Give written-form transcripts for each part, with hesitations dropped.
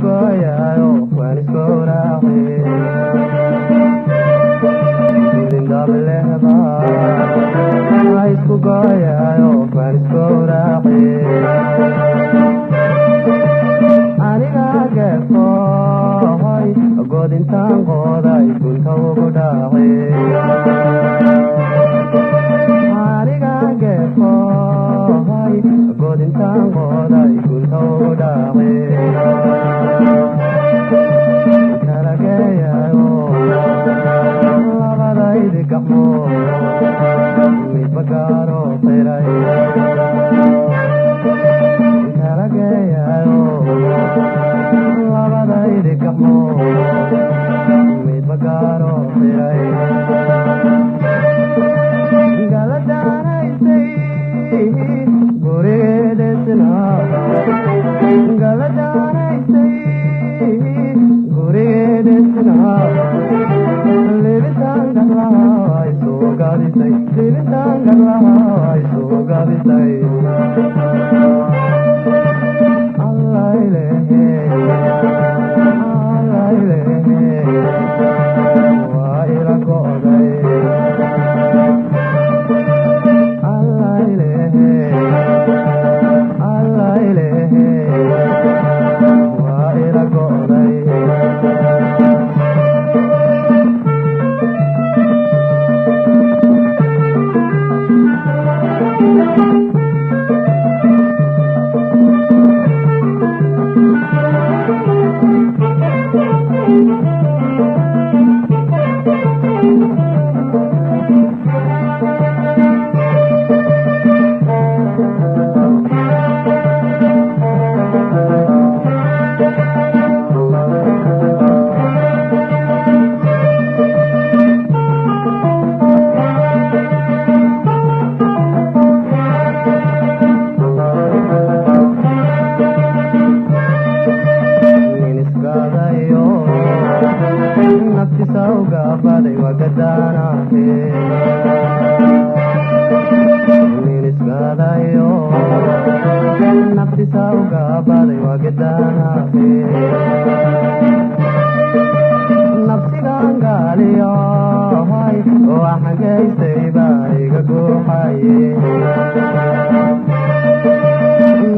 goyayo waan iskowraaci idindaablehba isku goyayo waan iskowraaci aniga geefoy godintaan qooday gunta ugu dhaaci aniga geefoy godintaan qooday gunta ugu dhaaci kalageeyayo labadaydi gacmo midba gaaro qiray kalageeyayo labadaydi gacmo midba gaaro qiray galadaanaysay gurigeedesna galadaanaysay gurigeedesna libitaan garlaha ay soo gaabisay libitaan garlaha ay soo gaabisay allaylehe allaylehe waa ila go'day allaylehe allaylehe waa ila go'day nafsigan gaaliyoy waxaan gaystayba iga guuxaye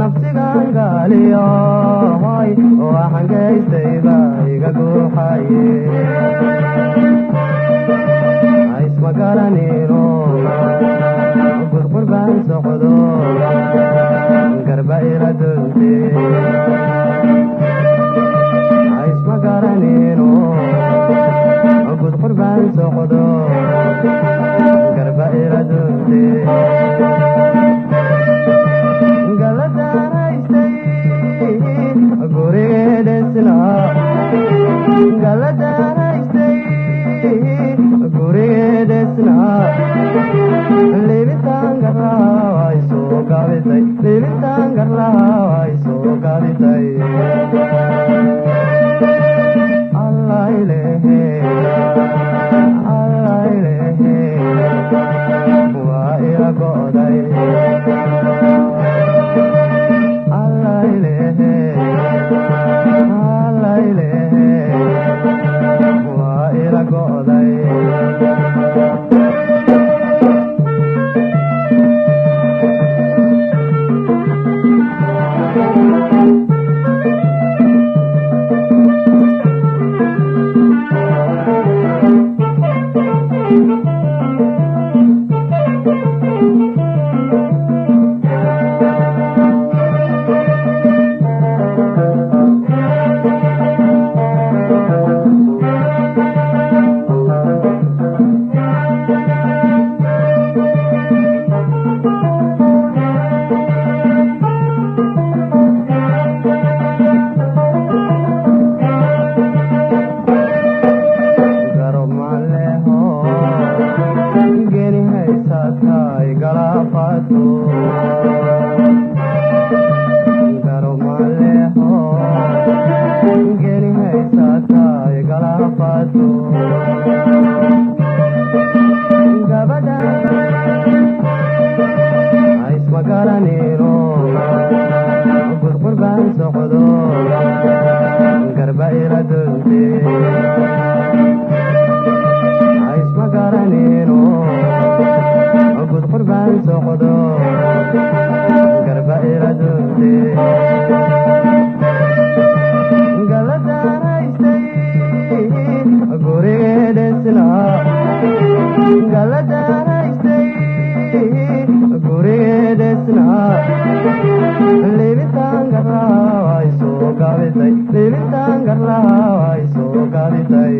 nafsigan gaaliyoy waxaan gaystayba iga guuxaye isma garanino gurgur baan socdo garba ila dunte isma garanino gurgur baan socdo garba ila dunte galadaanaysay gurigeedesna galadaanaysay gurigeedesna libitaan garlaha ay soo gaabisay libitaan garlaha ay soo gaabisay allaylehe allaylehe waa ila go'day allaylehe allaylehe waa ila go'day magaraniro gurgur baan socdo isma garanino gud qurbaan soqdo garba ila dunte galadaraystay gurigeedesna galadaraystay gurigeedesna libitaan garlaha way soo gaabisay libitaan garlaha way soo gaabisay